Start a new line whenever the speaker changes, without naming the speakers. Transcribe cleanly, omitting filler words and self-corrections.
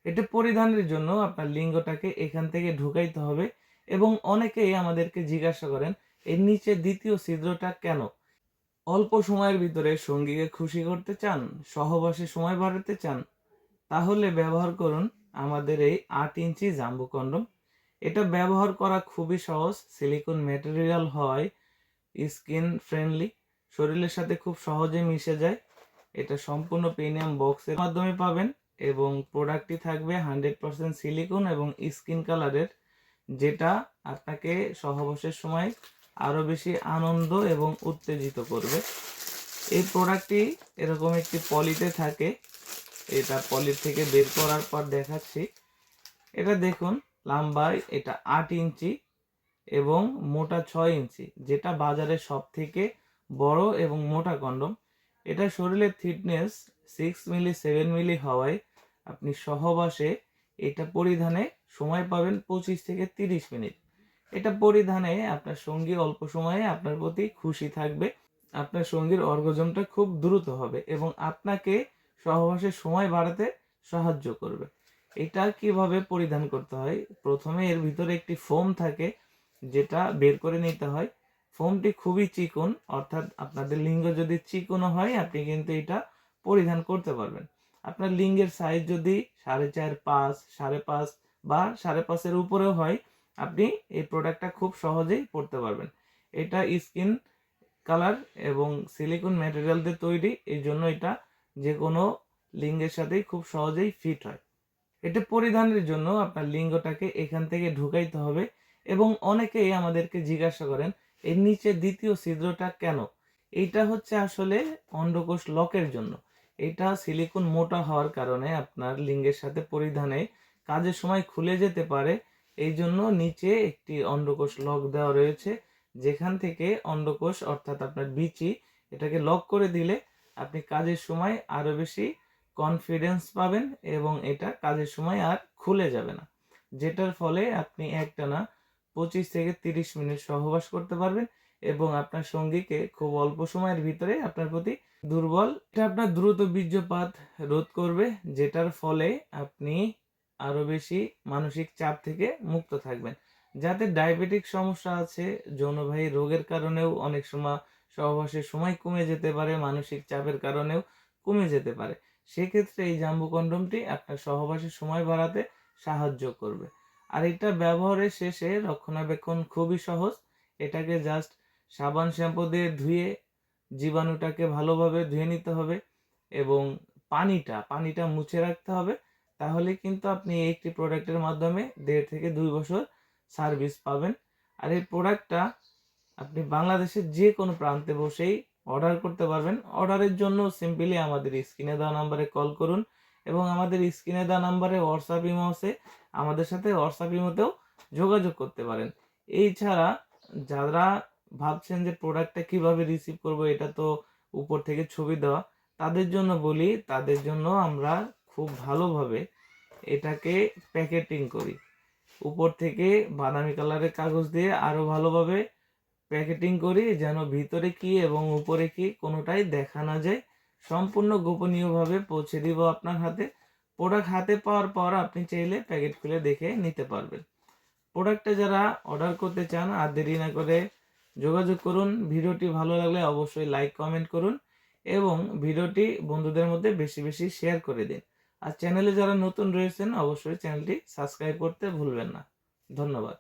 এটা পরিধানের জন্য আপনার লিঙ্গটাকে এখান থেকে ঢুকাইতে হবে এবং অনেকেই আমাদেরকে জিজ্ঞাসা করেন এর নিচে দ্বিতীয় ছিদ্রটা কেন? অল্প সময়ের ভিতরে সঙ্গীকে খুশি করতে চান, সহবাসে সময় বাড়াতে চান, তাহলে ব্যবহার করুন আমাদের এই ৮ ইঞ্চি জাম্বো কন্ডম। এটা ব্যবহার করা খুবই সহজ, সিলিকন ম্যাটেরিয়াল হয়, স্কিন ফ্রেন্ডলি, শরীরের সাথে খুব সহজে মিশে যায়। এটা সম্পূর্ণ প্রিমিয়াম বক্সের মাধ্যমে পাবেন এবং প্রোডাক্টটি থাকবে 100% সিলিকন এবং স্কিন কালারের, যেটা আপনাকে সহবাসের সময় আরও বেশি আনন্দ এবং উত্তেজিত করবে। এই প্রোডাক্টটি এরকম একটি পলিতে থাকে, এটা পলি থেকে বের করার পর দেখাচ্ছি। এটা দেখুন, লম্বায় এটা ৮ ইঞ্চি এবং মোটা ৬ ইঞ্চি, যেটা বাজারে সব থেকে বড় এবং মোটা কন্ডম। এটা শরীরের থিকনেস 6 মিলি 7 মিলি হওয়ায় আপনি সহবাসে এটা পরিধানে সময় পাবেন 25 থেকে 30 মিনিট। এটা পরিধানে আপনার সঙ্গী অল্প সময়ে আপনার প্রতি খুশি থাকবে, আপনার সঙ্গীর অর্গজমটা খুব দ্রুত হবে এবং আপনাকে সহবাসের সময় বাড়াতে সাহায্য করবে। এটা কিভাবে পরিধান করতে হয়? প্রথমে এর ভিতরে একটি ফোম থাকে, যেটা বের করে নিতে হয়। ফোমটি খুবই চিকন, অর্থাৎ আপনাদের লিঙ্গ যদি চিকনও হয় আপনি কিন্তু এটা পরিধান করতে পারবেন। আপনার লিঙ্গের সাইজ যদি 4.5, 5, 5.5 বা 5.5-এর উপরেও হয়, আপনি এই প্রোডাক্টটা খুব সহজেই পরতে পারবেন। এটা স্কিন কালার এবং সিলিকন ম্যাটেরিয়াল দিয়ে তৈরি, এই জন্য এটা যে কোনো লিঙ্গের সাথেই খুব সহজেই ফিট হয়। এটা পরিধানের জন্য আপনার লিঙ্গটাকে এখান থেকে ঢুকাইতে হবে এবং অনেকেই আমাদেরকে জিজ্ঞাসা করেন এর নিচে দ্বিতীয় ছিদ্রটা কেন? এইটা হচ্ছে আসলে অন্ডকোষ লকের জন্য। এটা সিলিকন মোটা হওয়ার কারণে আপনার লিঙ্গের সাথে পরিধানে কাজের সময় খুলে যেতে পারে, এই জন্য নিচে একটি অন্ডকোষ লক দেওয়া রয়েছে, যেখান থেকে অন্ডকোষ অর্থাৎ আপনার বিচি এটাকে লক করে দিলে আপনি কাজের সময় আরো বেশি কনফিডেন্স পাবেন এবং এটা কাজের সময় আর খুলে যাবে না, যেটার ফলে আপনি একটানা 25 থেকে 30 মিনিট সহবাস করতে পারবেন এবং আপনার সঙ্গীকে খুব অল্প সময়ের ভিতরে আপনার প্রতি দুর্বল, এটা আপনার দ্রুত বীর্যপাত রোধ করবে, যেটার ফলে আপনি আরো বেশি মানসিক চাপ থেকে মুক্ত থাকবেন। যাদের ডায়াবেটিক সমস্যা আছে, যৌনবাহী রোগের কারণেও অনেক সময় সহবাসের সময় কমে যেতে পারে, মানসিক চাপের কারণেও কমে যেতে পারে, সেক্ষেত্রে এই জাম্বু কন্ডমটি আপনার সহবাসের সময় বাড়াতে সাহায্য করবে। আর এটা ব্যবহারের শেষে রক্ষণাবেক্ষণ খুবই সহজ। এটাকে জাস্ট সাবান শ্যাম্পু দিয়ে ধুয়ে জীবাণুটাকে ভালোভাবে ধুয়ে নিতে হবে এবং পানিটা মুছে রাখতে হবে। তাহলে কিন্তু আপনি একটি প্রোডাক্টের মাধ্যমে 1.5 থেকে 2 বছর সার্ভিস পাবেন। আর এই প্রোডাক্টটা আপনি বাংলাদেশের যে কোনো প্রান্তে বসেই অর্ডার করতে পারবেন। অর্ডারের জন্য সিম্পলি আমাদের স্ক্রিনে দেওয়া নাম্বারে কল করুন এবং আমাদের স্ক্রিনে দেওয়া নাম্বারে হোয়াটসঅ্যাপ ইমো আছে, আমাদের সাথে হোয়াটসঅ্যাপ ইমোতেও যোগাযোগ করতে পারেন। এই ছাড়া যারা ভাবছেন যে প্রোডাক্টটা কিভাবে রিসিভ করব, এটা তো উপর থেকে ছবি দেওয়া, তাদের জন্য বলি, তাদের জন্য আমরা খুব ভালোভাবে এটাকে প্যাকেটিং করি। উপর থেকে বাদামি কালারের কাগজ দিয়ে আরো ভালোভাবে প্যাকেটিং করি, যেন ভিতরে কি এবং উপরে কি কোনোটাই দেখা না যায়। সম্পূর্ণ গোপনীয়ভাবে পৌঁছে দিব আপনার হাতে। প্রোডাক্ট হাতে পাওয়ার পর আপনি চাইলে প্যাকেট খুলে দেখে নিতে পারবেন। প্রোডাক্টটা যারা অর্ডার করতে চান আর দেরি না করে যোগাযোগ করুন। ভিডিওটি ভালো লাগলে অবশ্যই লাইক কমেন্ট করুন এবং ভিডিওটি বন্ধুদের মধ্যে বেশি বেশি শেয়ার করে দিন। আর চ্যানেলে যারা নতুন রয়েছেন অবশ্যই চ্যানেলটি সাবস্ক্রাইব করতে ভুলবেন না। ধন্যবাদ।